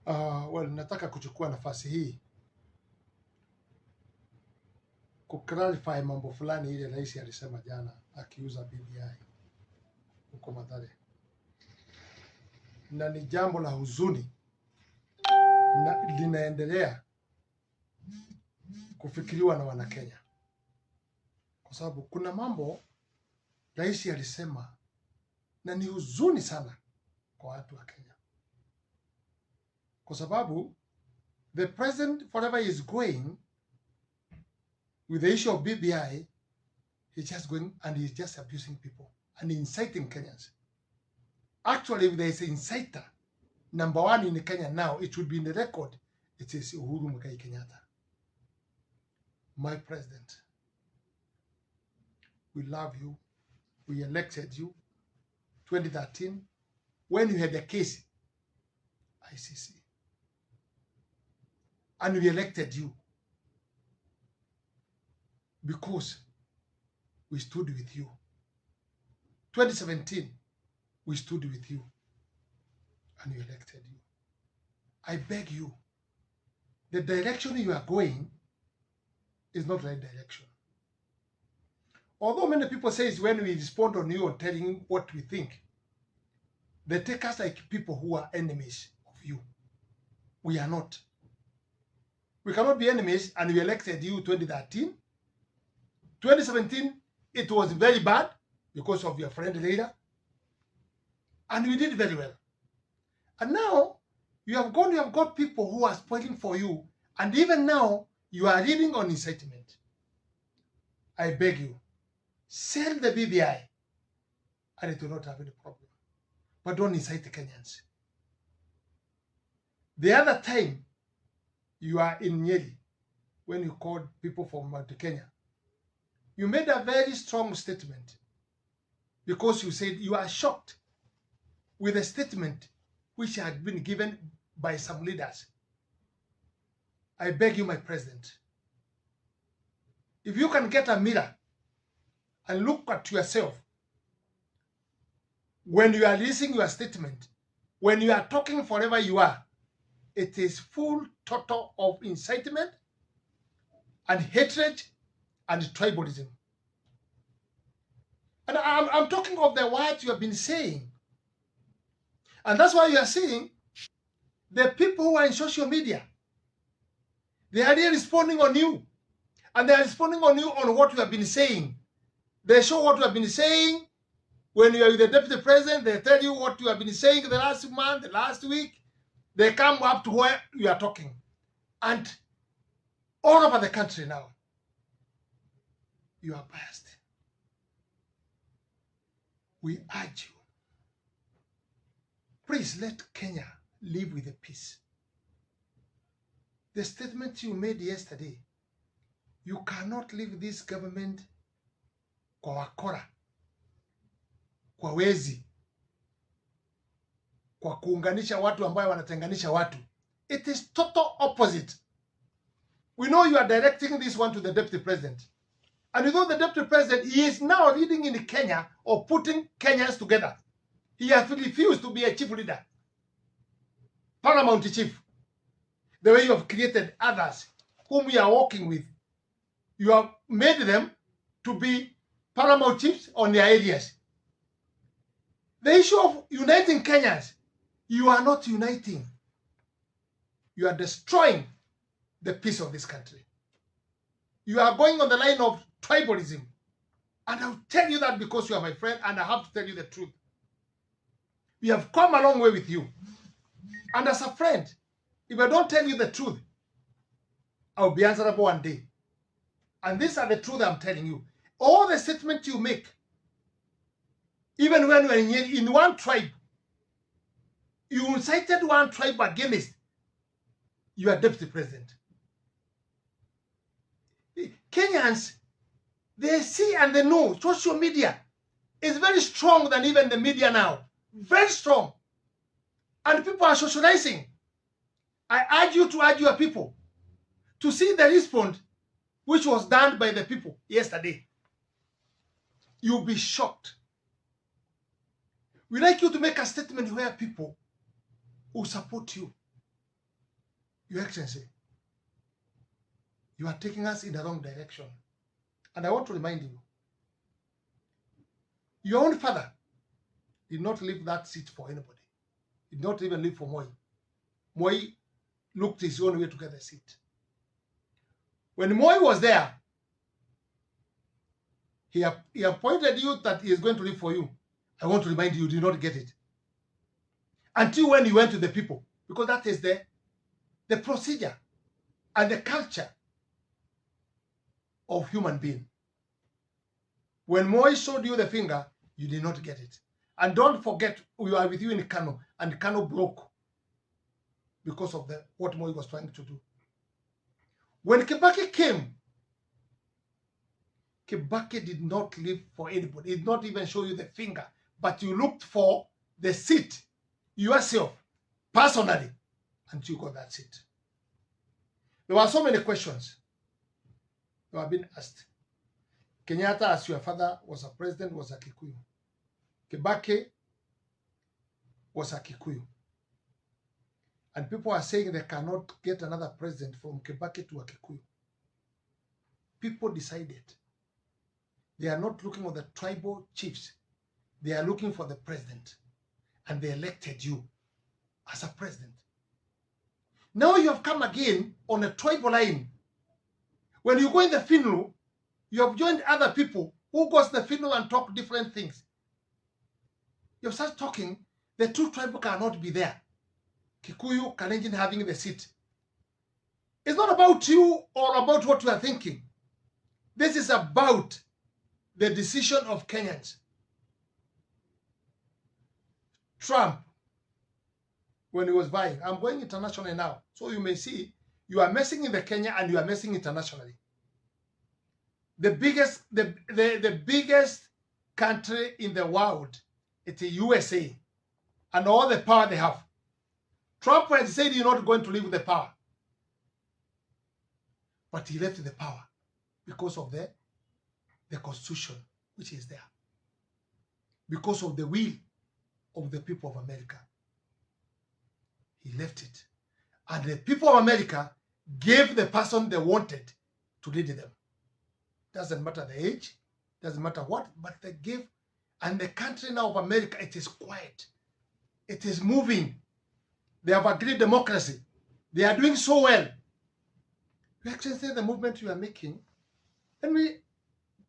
Well, nataka kuchukua nafasi hii kuclarify mambo fulani ile rais alisema jana akiuza BBI huko Mathare, na ni jambo la huzuni na linaendelea kufikiriwa na Wanakenya, kwa sababu kuna mambo rais alisema na ni huzuni sana kwa watu wa Kenya, kwa sababu the president forever is going with the issue of BBI, he's just going and he's just abusing people and inciting Kenyans. Actually, if there is an inciter, number one in Kenya now, it would be in the record, it is Uhuru Kenyatta. My president, we love you. We elected you 2013 when you had a case, ICC. And we elected you because we stood with you. 2017, we stood with you and we elected you. I beg you, the direction you are going is not the right direction. Although many people say it's when we respond on you or telling you what we think, they take us like people who are enemies of you. We are not. We cannot be enemies, and we elected you 2013. 2017, it was very bad because of your friend leader. And we did very well. And now, you have got people who are spoiling for you. And even now, you are living on incitement. I beg you, sell the BBI, and it will not have any problem. But don't incite the Kenyans. The other time, you are in Nyeri, when you called people from Kenya, you made a very strong statement because you said you are shocked with a statement which had been given by some leaders. I beg you, my president, if you can get a mirror and look at yourself when you are releasing your statement, when you are talking forever you are, it is full total of incitement and hatred and tribalism. And I'm talking of the words you have been saying. And that's why you are seeing the people who are in social media, they are really responding on you. And they are responding on you on what you have been saying. They show what you have been saying. When you are with the deputy president, they tell you what you have been saying the last month, the last week. They come up to where you are talking. And all over the country now, you are biased. We urge you, please let Kenya live with a peace. The statement you made yesterday, you cannot leave this government kwa wakora, kwa wezi, kwa kuunganisha watu ambayo wanatenganisha watu. It is total opposite. We know you are directing this one to the deputy president. And you know the deputy president, he is now leading in Kenya or putting Kenyans together. He has refused to be a chief leader, paramount chief. The way you have created others whom we are working with, you have made them to be paramount chiefs on their areas. The issue of uniting Kenyans, you are not uniting. You are destroying the peace of this country. You are going on the line of tribalism. And I'll tell you that because you are my friend and I have to tell you the truth. We have come a long way with you. And as a friend, if I don't tell you the truth, I'll be answerable one day. And these are the truth I'm telling you. All the statements you make, even when you're in one tribe, you incited one tribe against your deputy president. Kenyans, they see and they know social media is very strong than even the media now. Very strong. And people are socializing. I urge you to urge your people to see the response which was done by the people yesterday. You'll be shocked. We like you to make a statement where people will support you. Your Excellency, you are taking us in the wrong direction. And I want to remind you, your own father did not leave that seat for anybody. He did not even leave for Moi. Moi looked his own way to get the seat. When Moi was there, he appointed you that he is going to live for you. I want to remind you, you did not get it. Until when he went to the people, because that is the procedure and the culture of human being. When Moi showed you the finger, you did not get it. And don't forget, we are with you in Kano, and Kano broke because of what Moi was trying to do. When Kibaki came, Kibaki did not live for anybody. He did not even show you the finger, but you looked for the seat yourself, personally, and you got that seat. There were so many questions that were being asked. Kenyatta, as your father was a president, was a Kikuyu. Kibaki was a Kikuyu. And people are saying they cannot get another president from Kibaki to a Kikuyu. People decided they are not looking for the tribal chiefs. They are looking for the president. And they elected you as a president. Now you have come again on a tribal line. When you go in the funeral, you have joined other people who goes to the funeral and talk different things. You have started talking, the two tribal cannot be there. Kikuyu, Kalenjin having the seat. It's not about you or about what you are thinking. This is about the decision of Kenyans. Trump, when he was vying, I'm going internationally now, so you may see you are messing in the Kenya and you are messing internationally. The biggest country in the world, it's the USA, and all the power they have. Trump had said you're not going to leave the power, but he left the power because of the constitution which is there, because of the will of the people of America. He left it. And the people of America gave the person they wanted to lead them. Doesn't matter the age, doesn't matter what, but they gave. And the country now of America, it is quiet. It is moving. They have agreed democracy. They are doing so well. You actually say the movement you are making, and we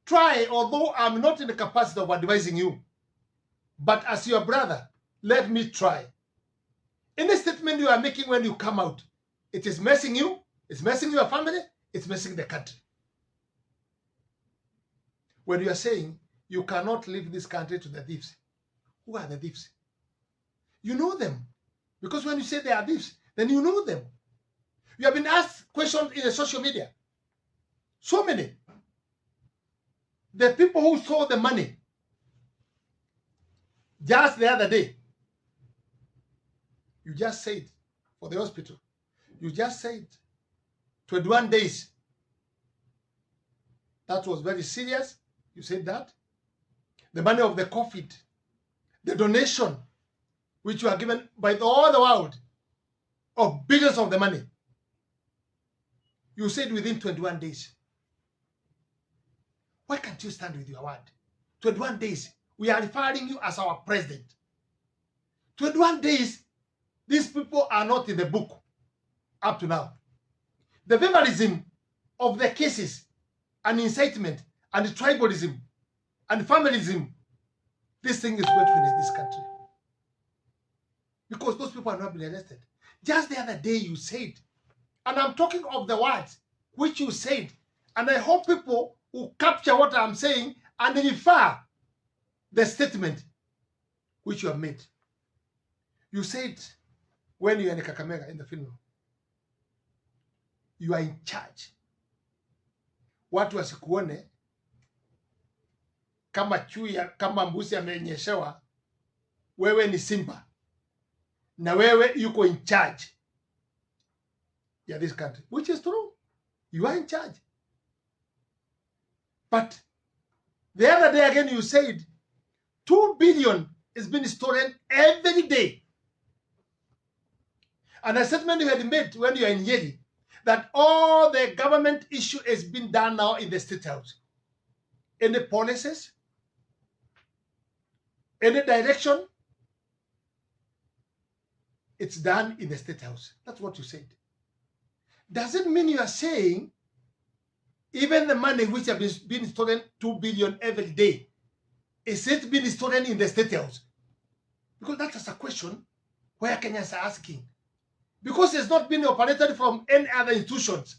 try, although I'm not in the capacity of advising you, but as your brother, let me try. Any statement you are making when you come out, it is messing you, it's messing your family, it's messing the country. When you are saying you cannot leave this country to the thieves, who are the thieves? You know them. Because when you say they are thieves, then you know them. You have been asked questions in the social media. So many. The people who saw the money, just the other day, you just said for the hospital, you just said 21 days. That was very serious. You said that. The money of the COVID, the donation, which you are given by all the world, of billions of the money. You said within 21 days. Why can't you stand with your word? 21 days. We are referring you as our president. 21 days, these people are not in the book up to now. The vandalism of the cases and incitement and the tribalism and familism, this thing is going to finish this country. Because those people are not being arrested. Just the other day you said, and I'm talking of the words which you said, and I hope people will capture what I'm saying and refer the statement which you have made. You said when you are in Kakamega in the funeral, you are in charge. Watu wasikuone kama chui, kama mbuzi amenyeshewa, wewe ni simba. Na wewe yuko in charge ya this country, which is true. You are in charge. But the other day again you said 2 billion is being stolen every day. And a statement you had made when you are in Yeli, that all the government issue has been done now in the State House. Any policies, any direction, it's done in the State House. That's what you said. Does it mean you are saying even the money which has been stolen, 2 billion every day, is it being stolen in the State House? Because that is a question where Kenyans are asking. Because it's not been operated from any other institutions.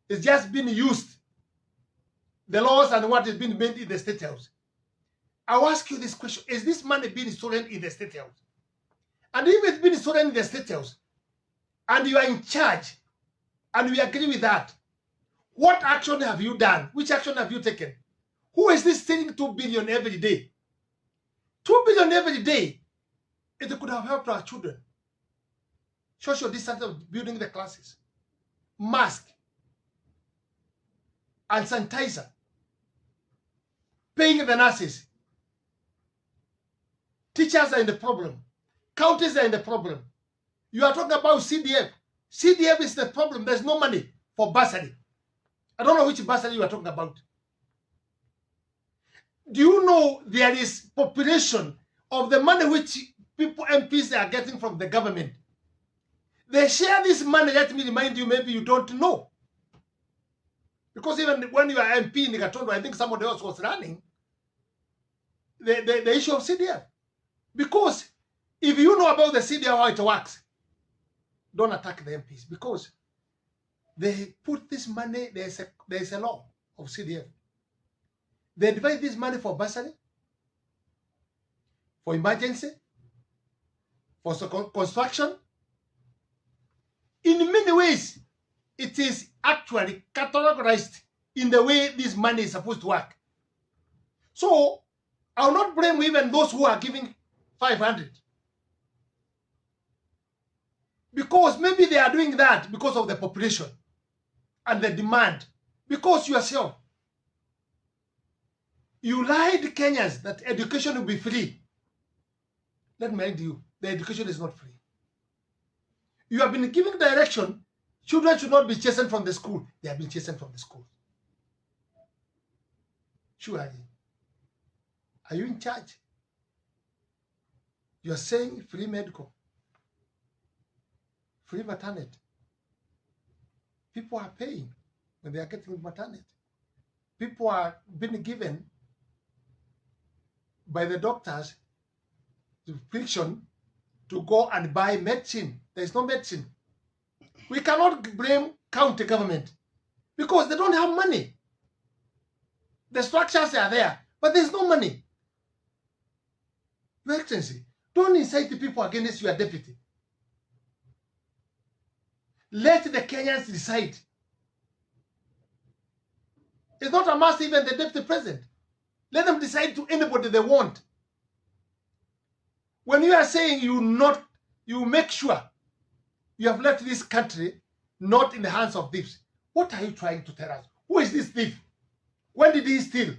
It's just been used. The laws and what is being made in the State House. I'll ask you this question. Is this money being stolen in the State House? And if it's been stolen in the State House, and you are in charge, and we agree with that, what action have you done? Which action have you taken? Who is this stealing 2 billion every day? 2 billion every day, it could have helped our children. Social distance of building the classes, mask, and sanitizer, paying the nurses. Teachers are in the problem. Counties are in the problem. You are talking about CDF. CDF is the problem. There's no money for bursary. I don't know which bursary you are talking about. Do you know there is population of the money which people, MPs, are getting from the government? They share this money, let me remind you, maybe you don't know. Because even when you are MP in Gatondo, I think somebody else was running the issue of CDF. Because if you know about the CDF, how it works, don't attack the MPs. Because they put this money, there's a law of CDF. They divide this money for bursary, for emergency, for construction. In many ways, it is actually categorized in the way this money is supposed to work. So, I will not blame even those who are giving 500. Because maybe they are doing that because of the population and the demand. Because yourself, you lied Kenyans that education will be free. Let me remind you, the education is not free. You have been giving direction, children should not be chastened from the school. They have been chastened from the school. Surely, are you in charge? You are saying free medical, free maternity. People are paying when they are getting maternity. People are being given by the doctors the prescription to go and buy medicine. There is no medicine. We cannot blame county government because they don't have money. The structures are there, but there's no money. Your Excellency, don't incite the people against your deputy. Let the Kenyans decide. It's not a must even the deputy president. Let them decide to anybody they want. When you are saying you make sure you have left this country not in the hands of thieves, what are you trying to tell us? Who is this thief? When did he steal?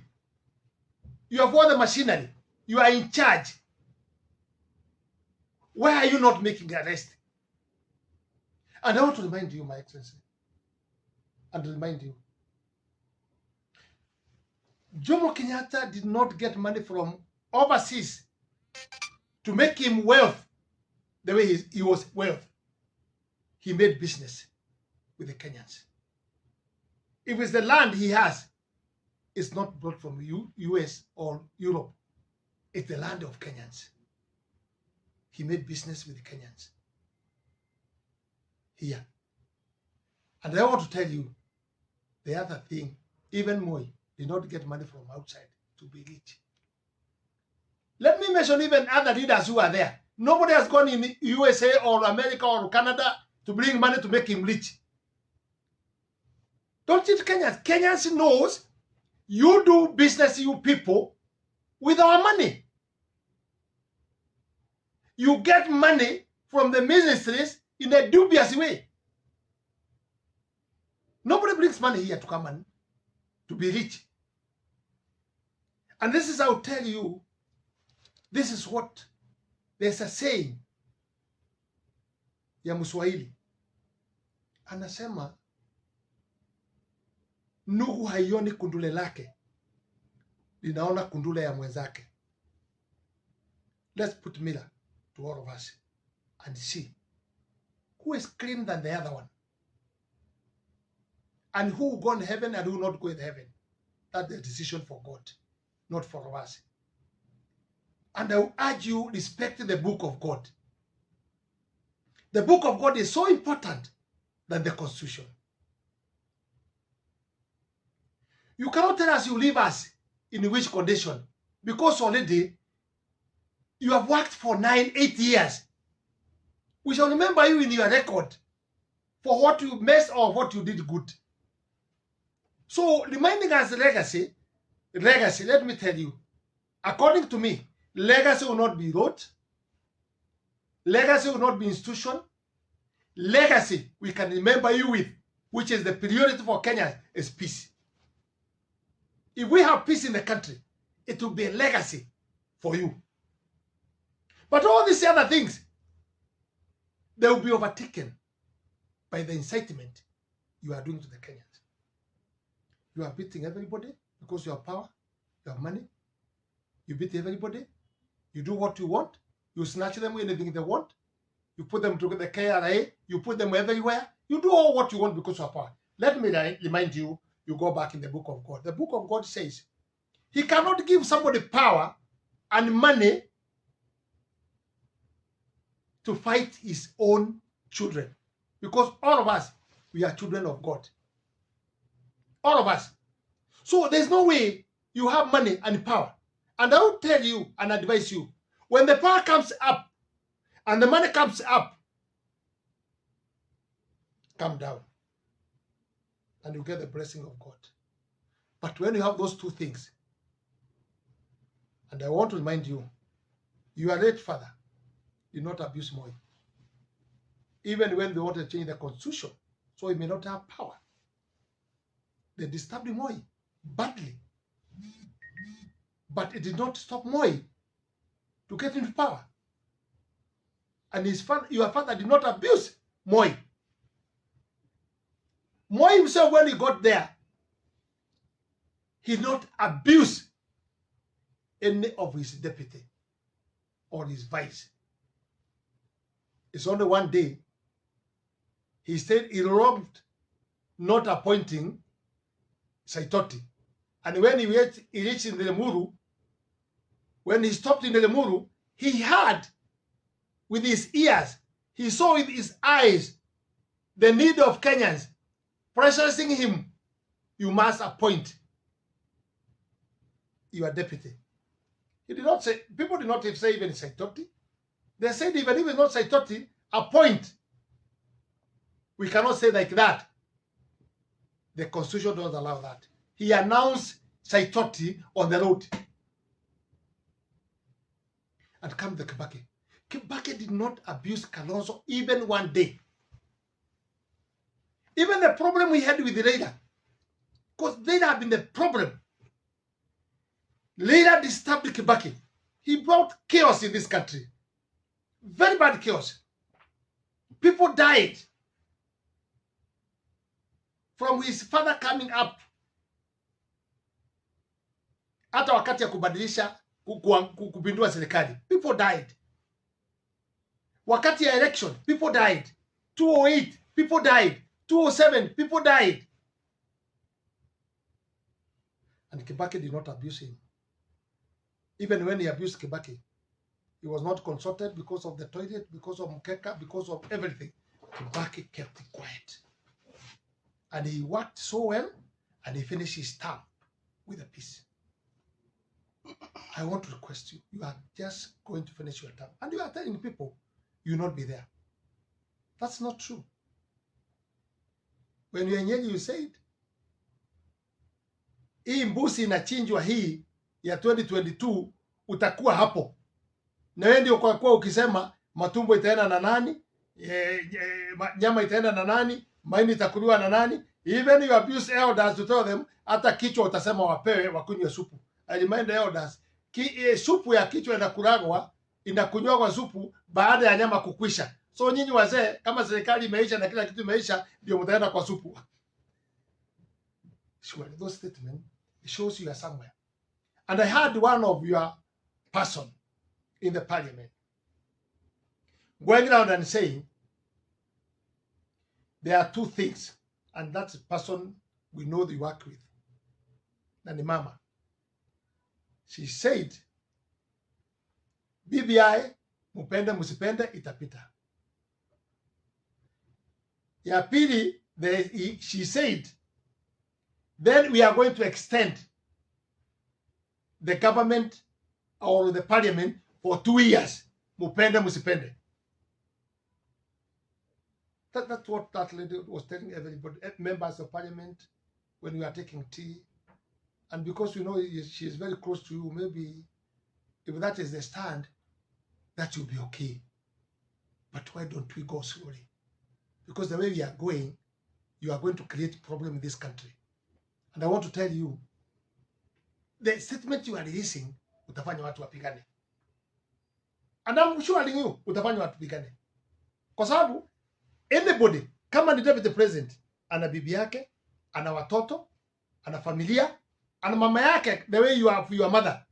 You have all the machinery. You are in charge. Why are you not making arrest? And I want to remind you, my Excellency, and remind you, Jomo Kenyatta did not get money from overseas to make him wealth the way he was wealth. He made business with the Kenyans. If it's the land he has, it's not brought from US or Europe. It's the land of Kenyans. He made business with the Kenyans here. And I want to tell you the other thing, even Moi did not get money from outside to be rich. Let me mention even other leaders who are there. Nobody has gone in USA or America or Canada to bring money to make him rich. Don't cheat Kenyans. Kenyans knows you do business, you people, with our money. You get money from the ministries in a dubious way. Nobody brings money here to come and to be rich. And this is, I'll tell you, this is what, there's a saying. ya Mswahili. Anasema nugu haioni kundule lake, linaona kundule ya mwenzake. Let's put mirror to all of us and see who is clean than the other one, and who will go in heaven and who will not go in heaven. That's the decision for God, not for us. And I will urge you, respect the book of God. The book of God is so important than the constitution. You cannot tell us you leave us in which condition, because already you have worked for 9-8 years. We shall remember you in your record for what you missed or what you did good. So reminding us legacy, let me tell you, according to me, legacy will not be road. Legacy will not be institution. Legacy we can remember you with, which is the priority for Kenya, is peace. If we have peace in the country, it will be a legacy for you. But all these other things, they will be overtaken by the incitement you are doing to the Kenyans. You are beating everybody because you have power, you have money. You beat everybody. You do what you want. You snatch them anything they want. You put them to the KRA. You put them everywhere. You do all what you want because of power. Let me remind you, you go back in the book of God. The book of God says, he cannot give somebody power and money to fight his own children. Because all of us, we are children of God. All of us. So there's no way you have money and power. And I will tell you and advise you, when the power comes up and the money comes up, come down. And you get the blessing of God. But when you have those two things, and I want to remind you, your late father did not abuse Moi. Even when they wanted to change the constitution, so he may not have power. They disturbed Moi badly. But it did not stop Moi to get into power. And his father, your father did not abuse Moi. Moi himself, when he got there, he did not abuse any of his deputy or his vice. It's only one day he said he robbed not appointing Saitoti. And when he reached in the Lemuru, when he stopped in the Lemuru, he heard with his ears, he saw with his eyes the need of Kenyans, pressuring him, you must appoint your deputy. He did not say, people did not say even Saitoti. They said even if it's not Saitoti, appoint. We cannot say like that. The constitution doesn't allow that. He announced Saitoti on the road. And come the Kibaki. Kibaki did not abuse Kalonzo even one day. Even the problem we had with Leila, because Leila had been the problem. Leila disturbed Kibaki. He brought chaos in this country. Very bad chaos. People died from his father coming up. Hata wakati ya kubadilisha kupindua serikali, people died. Wakati ya election, people died. 208, people died. 207, people died. And Kibaki did not abuse him. Even when he abused Kibaki, he was not consulted because of the toilet, because of Mkeka, because of everything. Kibaki kept it quiet. And he worked so well, and he finished his term with a peace. I want to request you, you are just going to finish your term. And you are telling people, you will not be there. That's not true. When you engage, you said, hii mbusi inachinjwa hii ya 2022, utakuwa hapo. Na wewe ndio kwa kuwa ukisema matumbo itaenda na nani, nyama itaenda na nani, maini itakuliwa na nani. Even you abuse elders to tell them, hata kichwa utasema wapewe wakunywe supu. I remind the elders, supu ya kichwa inakunywagwa supu baada ya nyama kukwisha. So nyinyi wazee, kama serikali imeisha na kila kitu imeisha, ndio mtaenda kwa supu. Surely those statements shows you are somewhere. And I heard one of your person in the parliament going around and saying there are two things, and that's a person we know they work with. Nani mama. She said, BBI, mupende musipende, itapita. Ya pili, she said, then we are going to extend the government or the parliament for 2 years. Mupende musipende. That's what that lady was telling everybody, members of parliament, when we are taking tea. And because we know she is very close to you, maybe if that is the stand, that will be okay. But why don't we go slowly? Because the way we are going, you are going to create problem in this country. And I want to tell you, the statement you are releasing, utafanya watu wapigane. And I'm sure you, utafanya watu wapigane. Kwa sababu, anybody, kama ni deputy president, ana bibi yake, ana watoto, ana familia, ana mama yake, the way you have your mother.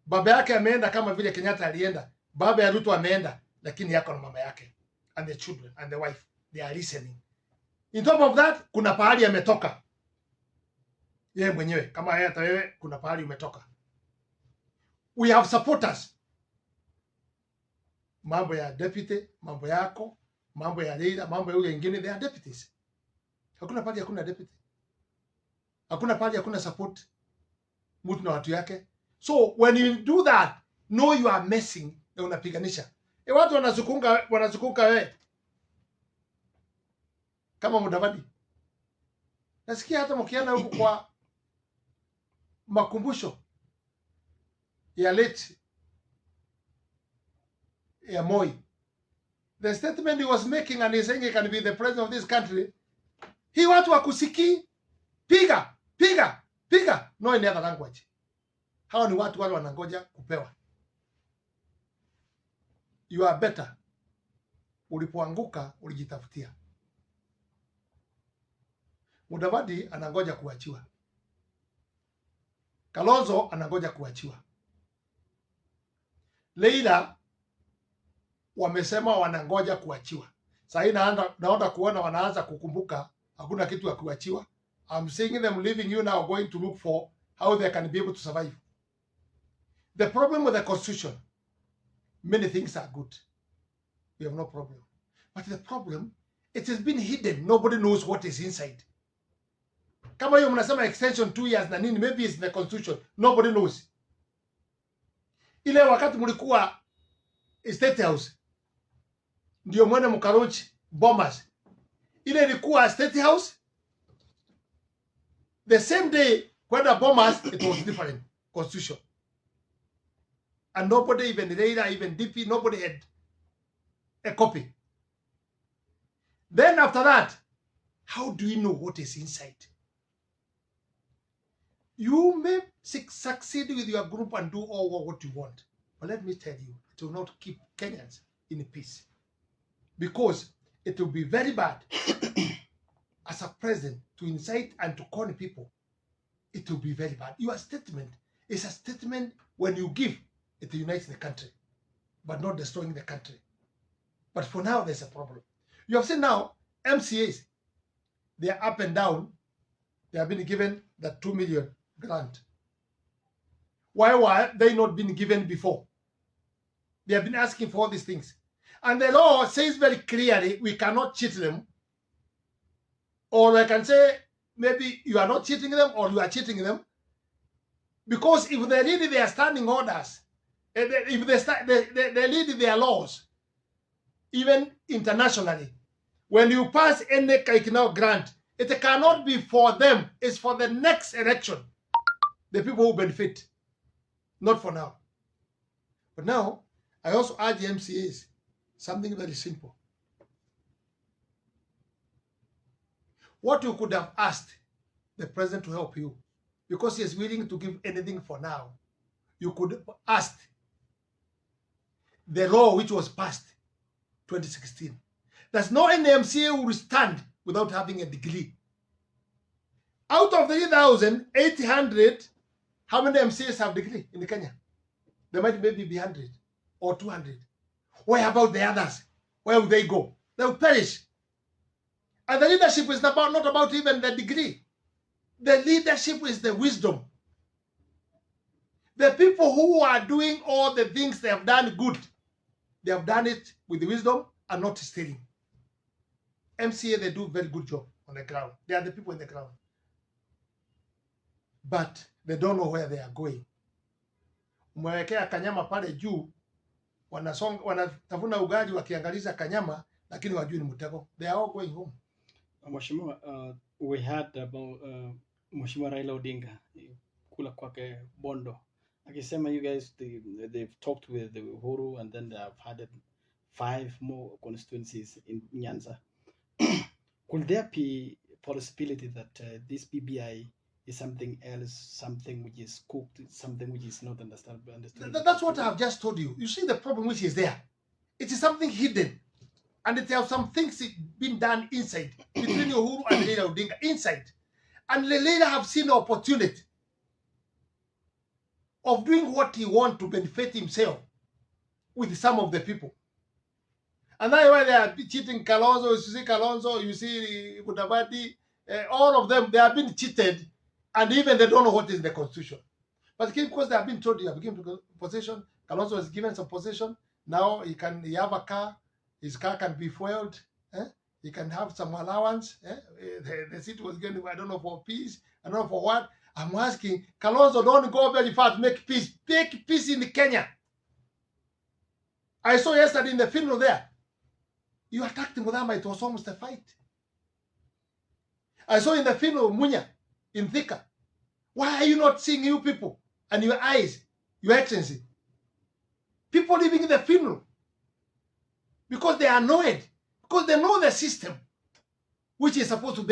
Baba yake ameenda kama vile Kenyatta alienda. Baba ya Ruto ameenda, lakini yako na mama yake. And the children and the wife, they are listening. In top of that, kuna pahali ametoka. Yeye mwenyewe, kama yeye hata wewe, kuna pahali umetoka. We have supporters. Mambo ya deputy, mambo yako, mambo ya leader, mambo ya yule wengine, they are deputies. Hakuna pahali hakuna deputy. Hakuna pahali hakuna support. Mtu na watu yake. So when you do that, know you are messing na unapiganisha. Watu wanazukunga wewe. Kama Mudavadi. Nasikia hata mkiana huko kwa makumbusho ya late ya Moi. The statement he was making and he's saying he can be the president of this country. Hii watu wakusiki piga, piga, piga. No in other language. Hawa ni watu wale wanangoja kupewa. You are better. Ulipoanguka ulijitafutia. Mudavadi anangoja kuachiwa. Kalonzo anangoja kuachiwa. Leila wamesema wanangoja kuachiwa. Sasa naona kuona wanaanza kukumbuka hakuna kitu ya kuachiwa. I'm seeing them leaving you now, going to look for how they can be able to survive. The problem with the constitution, many things are good. We have no problem. But the problem, it has been hidden. Nobody knows what is inside. Kama hiyo mnasema extension 2 years na nini, maybe it's in the constitution. Nobody knows. Ile wakati mlikuwa State House, ndio mwene mkarochi bombers. Ile ilikuwa State House. The same day kwenda bombers, it was different constitution. And nobody, even Leila, even DP, nobody had a copy. Then after that, how do you know what is inside? You may succeed with your group and do all what you want. But let me tell you, it will not keep Kenyans in peace. Because it will be very bad as a president to incite and to con people. It will be very bad. Your statement is a statement when you give, it unites the country, but not destroying the country. But for now, there's a problem. You have seen now, MCAs, they are up and down. They have been given that 2 million grant. Why were they not been given before? They have been asking for all these things. And the law says very clearly, we cannot cheat them. Or I can say, maybe you are not cheating them or you are cheating them. Because if they read their standing orders, if they read their laws, even internationally, when you pass any grant, it cannot be for them. It's for the next election. The people who benefit. Not for now. But now, I also urge the MCAs something very simple. What you could have asked the president to help you, because he is willing to give anything for now, you could ask the law which was passed 2016. There's no any MCA who will stand without having a degree. Out of 3,800, how many MCAs have degree in Kenya? There might maybe be 100 or 200. Where about the others? Where will they go? They will perish. And the leadership is not about even the degree. The leadership is the wisdom. The people who are doing all the things they have done good, they have done it with wisdom and not stealing. MCA, they do a very good job on the ground. They are the people in the ground. But they don't know where they are going. Umewekea kanyama pale juu, wanatafuna ugaji wakiangaliza kanyama, lakini wajui ni mtego. They are all going home. Mheshimiwa, we heard about Mheshimiwa Raila Odinga kula kwake Bondo akisema you guys they've talked with the Uhuru and then they have had 5 more constituencies in Nyanza. Could there be possibility that this BBI is something else, something which is cooked, something which is not understood? That's what I have just told you. You see the problem which is there. It is something hidden. And there are some things been done inside, between Uhuru and Raila Odinga, inside. And Raila have seen the opportunity of doing what he wants to benefit himself with some of the people. And that's why they are cheating Kalonzo, you see Kalonzo, you see Kudabadi, all of them, they have been cheated, and even they don't know what is the constitution. But because they have been told you have given possession, Kalonzo is given some possession, now he have a car, his car can be fueled, he can have some allowance, the city was given, I don't know for peace, I don't know for what. I'm asking, Kalonzo, don't go very far to make peace. Make peace in Kenya. I saw yesterday in the funeral there, you attacked Mudama, it was almost a fight. I saw in the funeral Munya, in Thika. Why are you not seeing you people and your eyes, your excellency? People living in the funeral. Because they are annoyed. Because they know the system, which is supposed to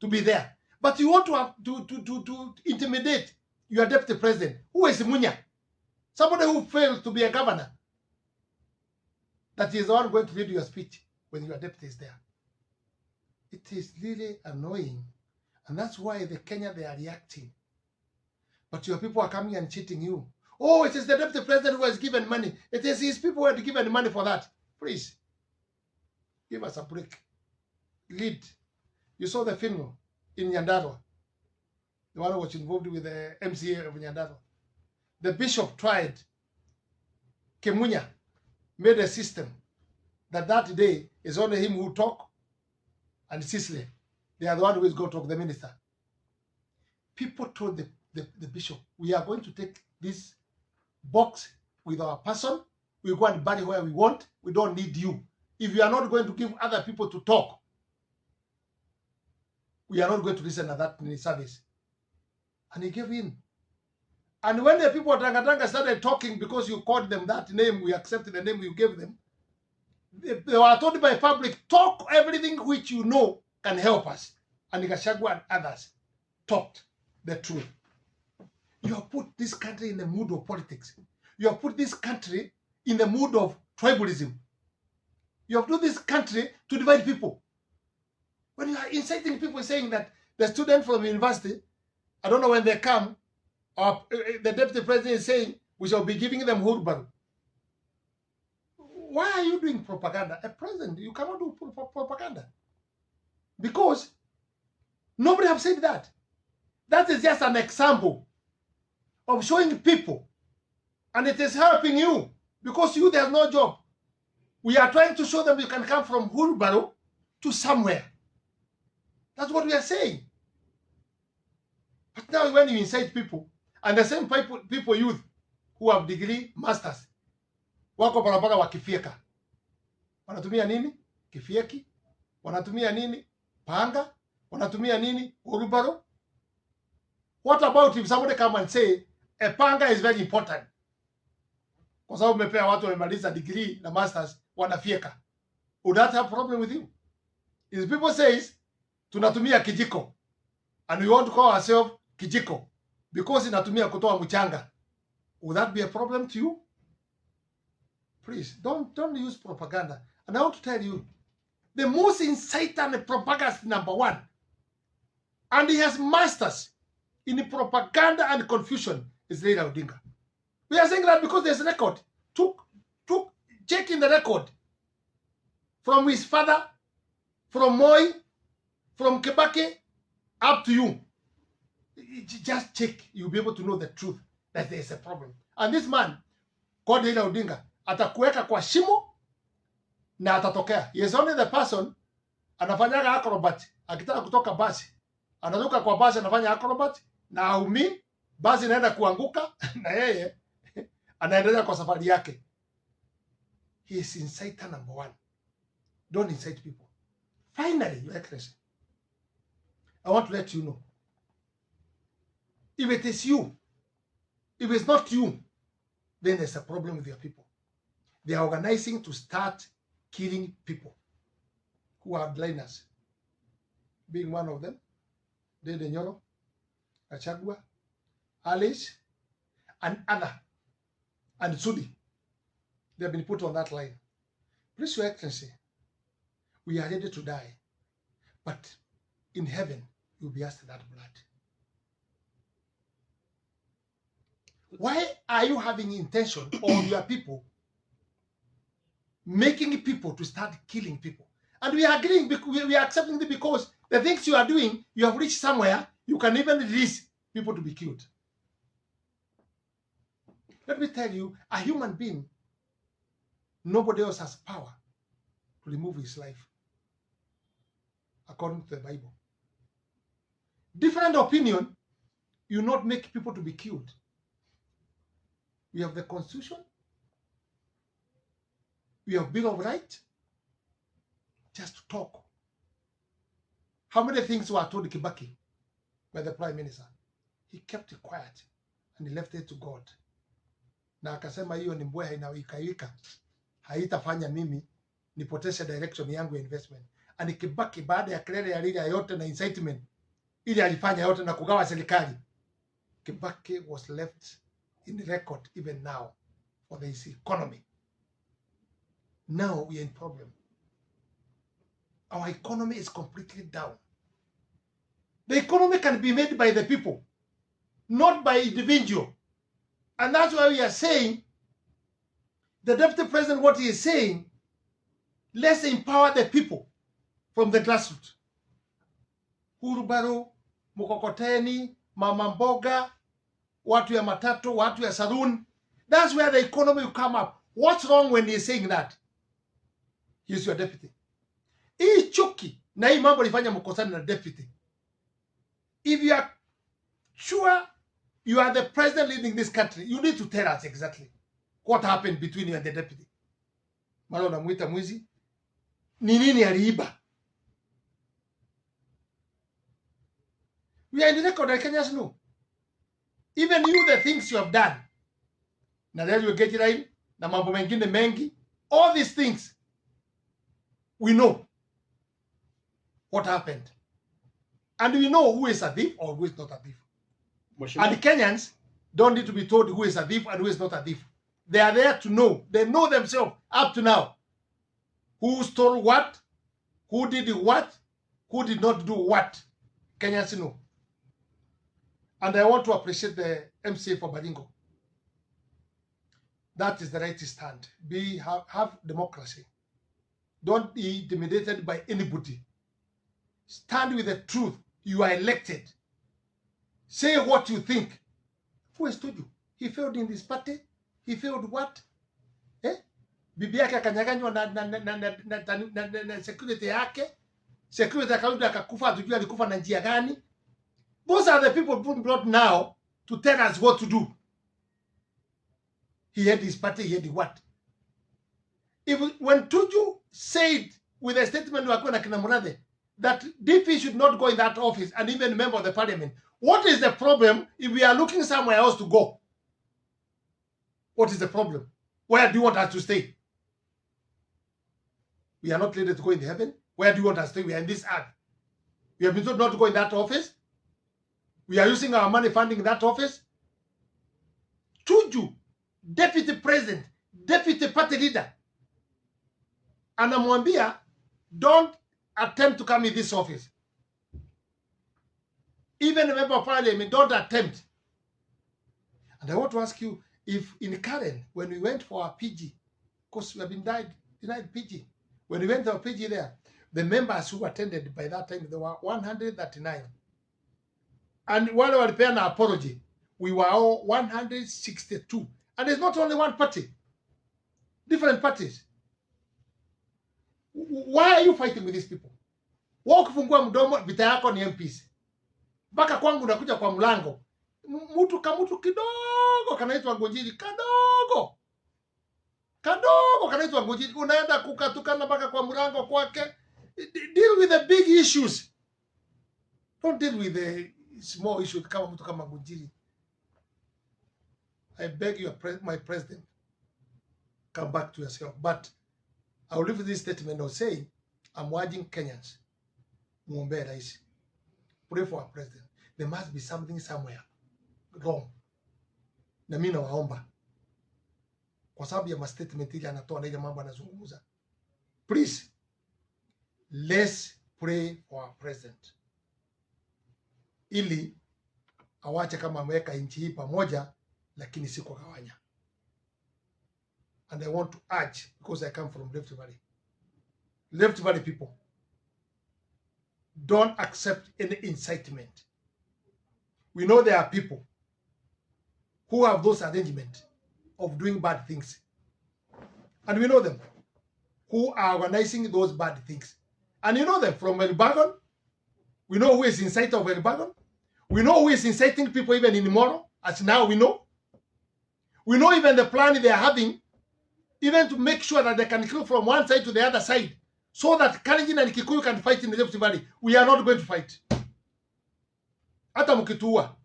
be there. But you want to intimidate your deputy president. Who is Munya? Somebody who failed to be a governor. That is the one going to read your speech when your deputy is there. It is really annoying. And that's why the Kenya, they are reacting. But your people are coming and cheating you. Oh, it is the deputy president who has given money. It is his people who have given money for that. Please, give us a break. Lead. You saw the funeral in Nyandarua. The one who was involved with the MCA of Nyandarua. The bishop tried. Kemunya made a system that day is only him who talk and Cicely. They are the one who is going to talk, the minister. People told the bishop, we are going to take this box with our person. We go and bury where we want. We don't need you. If you are not going to give other people to talk, we are not going to listen to that in his service. And he gave in. And when the people of Tangatanga started talking because you called them that name, we accepted the name you gave them, they were told by public, talk everything which you know can help us. And Gachagua and others talked the truth. You have put this country in the mood of politics. You have put this country in the mood of tribalism. You have put this country to divide people. When you are inciting people saying that the student from university, I don't know when they come, or the deputy president is saying we shall be giving them Hurban. Why are you doing propaganda? A president, you cannot do propaganda. Because nobody have said that. That is just an example of showing people. And it is helping you. Because you, there's no job. We are trying to show them you can come from Hurubaro to somewhere. That's what we are saying. But now when you incite people, and the same people youth who have degree, masters, wako barabara wakifieka. Wanatumia nini? Kifieki. Wanatumia nini? Panga. Wanatumia nini? Hurubaro. What about if somebody come and say, a panga is very important? Kwa sababu umepea watu wamemaliza degree na masters wanafieka. Would that have a problem with you? If people says, tunatumia kijiko, and we want to call ourselves kijiko, because inatumia kutoa mchanga, would that be a problem to you? Please, don't use propaganda. And I want to tell you, the most incitant and propagandist number one, and he has masters in propaganda and confusion, is Raila Odinga. We are saying that because there's a record. Check in the record from his father, from Moi, from Kibaki, up to you. Just check. You'll be able to know the truth that there is a problem. And this man, called Raila Odinga, atakuweka kwa shimo na atatokea. He is only the person anafanyaga acrobat. Akitaka kutoka basi, anaruka kwa basi, anafanya acrobat na haumi, basi inaenda kuanguka na yeye anaendelea kwa safari yake. He is inciter number one. Don't incite people. Finally, Your Excellency, I want to let you know, if it is you, if it's not you, then there's a problem with your people. They are organizing to start killing people who are hardliners, being one of them, Dede Nyoro, Achagua, Alice, and Anna, and Sudi. They have been put on that line. Please, Your Excellency, we are ready to die, but in heaven, you'll be asked that blood. Why are you having intention on your people, making people to start killing people? And we are agreeing, we are accepting it because the things you are doing, you have reached somewhere, you can even release people to be killed. Let me tell you, a human being, nobody else has power to remove his life, according to the Bible. Different opinion, you not make people to be killed. We have the Constitution. We have Bill of Rights. Just to talk. How many things were told Kibaki by the Prime Minister? He kept it quiet and he left it to God. Na akasema hiyo ni mbweha inawika. Haitafanya mimi nipoteze direction yangu ya investment. And Kibaki baada ya kelele ya lile yote na incitement ili alifanya yote na kugawa serikali, Kibaki was left in the record even now for this economy. Now we are in problem. Our economy is completely down. The economy can be made by the people, not by individual. And that's why we are saying, the Deputy President, what he is saying, let's empower the people from the grassroots. Hurubaro, Mukokoteni, Mama Mboga, watu ya matatu, watu ya saloon. That's where the economy will come up. What's wrong when he's saying that? He's your deputy. Hii chuki na hii mambo lifanya mkosana na deputy. If you are sure you are the president leading this country, you need to tell us exactly what happened between you and the deputy. Mara unamuita mwizi. Ni nini aliiba? We are in the record, Kenyans know. Even you, the things you have done. Na leo you get it right. Na mambo mengine mengi. All these things. We know what happened. And we know who is a thief or who is not a thief. And the Kenyans don't need to be told who is a thief and who is not a thief. They are there to know. They know themselves up to now. Who stole what? Who did what? Who did not do what? Kenyans know. And I want to appreciate the MCA for Baringo. That is the right stand. Have democracy. Don't be intimidated by anybody. Stand with the truth. You are elected. Say what you think. Who has told you? He failed in this party. He failed what? Bibi yake akanyaganywa na security yake. Security akarudi akakufa, hatujui alikufa na njia gani. Those are the people brought now to tell us what to do. He had his party, he had what? When Tuju said with a statement that DP should not go in that office and even member of the parliament, what is the problem if we are looking somewhere else to go? What is the problem? Where do you want us to stay? We are not ready to go in the heaven. Where do you want us to stay? We are in this earth. We have been told not to go in that office. We are using our money funding that office. Tuju, deputy president, deputy party leader, anamwambia don't attempt to come in this office. Even a member of parliament, don't attempt. And I want to ask you, if in Karen, when we went for our PG, because we have been denied PG, when we went for our PG there, the members who attended by that time, there were 139. And while we were an apology, we were all 162. And it's not only one party, different parties. Why are you fighting with these people? Wakufungua mdomo, vita yako ni MPs. Baka kwangu nakuja kwa mlango. Mtu kidogo kanaitwa Ngunjiri, kadogo kanaitwa Ngunjiri, unaenda kukatukana baka kwa mlango kwake. Deal with the big issues. Don't deal with the small issues kama mtu kama Ngunjiri. I beg you, my president, come back to yourself. But I will leave this statement of saying, I'm urging Kenyans, muombe rais, pray for our president. There must be something somewhere wrong. Na mimi nawaomba, kwa sababu ya statement ile anatoa na ile mambo anazungumza, please, let's pray for our president, ili awache kama ameweka nchi hii pamoja, lakini si kugawanya. And I want to urge, because I come from Rift Valley people, don't accept any incitement. We know there are people who have those arrangements of doing bad things. And we know them, who are organizing those bad things. And you know them from Elbagon. We know who is inciting of Elbagon. We know who is inciting people even in Moro, as now we know. We know even the plan they are having, even to make sure that they can kill from one side to the other side, so that Kalenjin and Kikuyu can fight in the Rift Valley. We are not going to fight. Hata mkituua,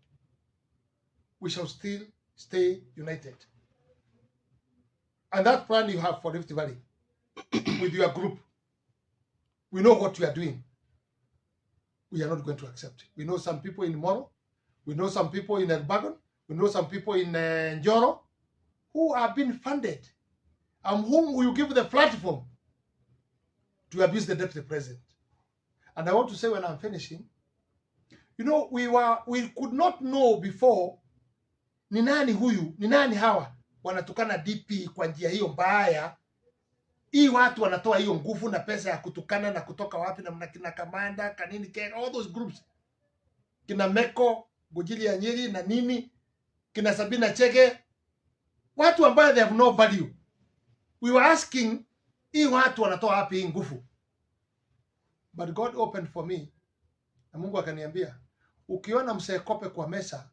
we shall still stay united. And that plan you have for Rift Valley, with your group, we know what you are doing. We are not going to accept. We know some people in Moro, we know some people in Elbagon, we know some people in Njoro, who have been funded, and whom will give the platform to abuse the deputy president. And I want to say, when I'm finishing, you know, we could not know before ni nani huyu, ni nani hawa wanatukana DP kwa njia hiyo mbaya. Hii watu wanatoa hiyo nguvu na pesa ya kutukana na kutoka wapi, na kina Kamanda, kanini, all those groups, kina Meko, Gujili ya Nyeri na nini, kina Sabina Chege, watu ambao they have no value. We were asking, hii watu wanatoa wapi hii nguvu? But God opened for me, na Mungu akaniambia, ukiona mzee Kope kwa mesa,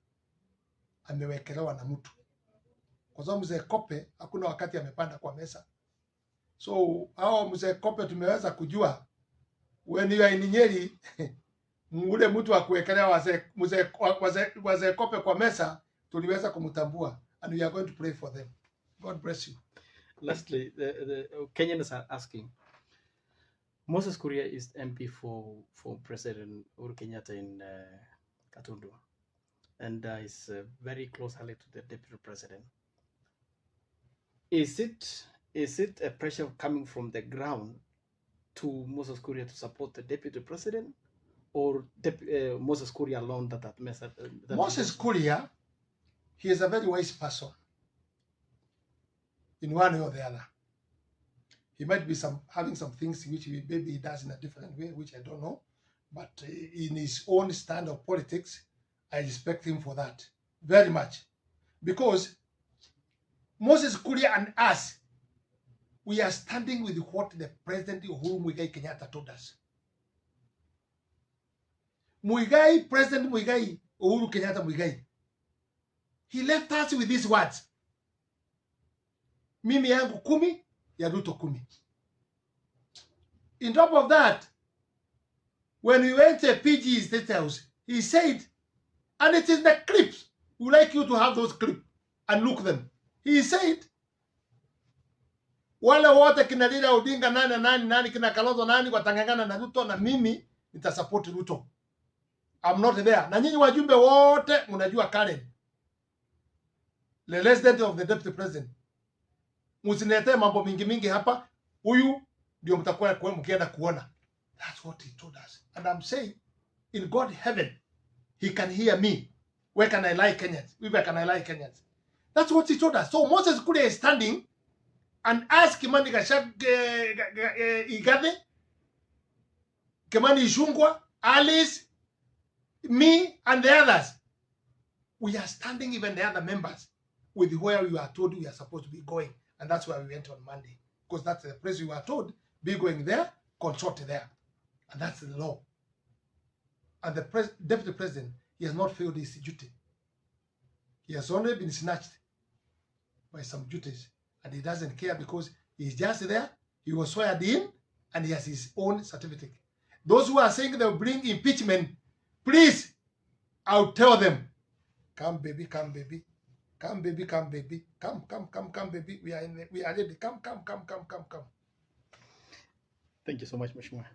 amewekelewa na mtu. Kwa sababu mzee Kope hakuna wakati amepanda kwa mesa. So hao mzee Kope tumeweza kujua, when you are in Nyeri, ule mtu wa kuwekelea wazee Kope kwa mesa, tuliweza kumtambua, and we are going to pray for them. God bless you. Lastly, the Kenyans are asking, Moses Kuria is MP for President Uhuru Kenyatta in Katundu, and is very close ally to the deputy president. Is it a pressure coming from the ground to Moses Kuria to support the deputy president, or Moses Kuria alone that message? Moses Kuria, he is a very wise person in one way or the other. He might be having some things which maybe he does in a different way, which I don't know. But in his own stand of politics, I respect him for that very much. Because Moses Kuria and us, we are standing with what the President Uhuru Kenyatta told us. President Uhuru Kenyatta, he left us with these words: mimi yangu 10, ya Ruto 10. In top of that, when we went to PG State House, he said, and it is the clips, we like you to have those clips and look them. He said, wale wote kina Raila Odinga nani kina Kalonzo nani watangangana na Ruto, na mimi nitasupport Ruto. I'm not there. Na nyinyi wajumbe wote mnajua Karen, the resident of the deputy president, msinilete mambo mingi hapa. Huyu ndio mtakuwa mkienda kuona. That's what he told us. And I'm saying, in God heaven, he can hear me. Where can I lie, Kenyans? Where can I lie, Kenyans? That's what he told us. So Moses Kuria is standing and asked Kimani Igathe, Kimani Ichung'wah, Alice, me, and the others. We are standing, even the other members, with where we are told we are supposed to be going. And that's where we went on Monday. Because that's the place we were told, be going there, consult there. And that's the law. And the deputy president, he has not failed his duty. He has only been snatched by some duties. And he doesn't care because he's just there. He was sworn in and he has his own certificate. Those who are saying they'll bring impeachment, please, I'll tell them, come baby, come baby. Come baby, come baby. Come baby. We are ready. Come. Thank you so much, Mheshimiwa.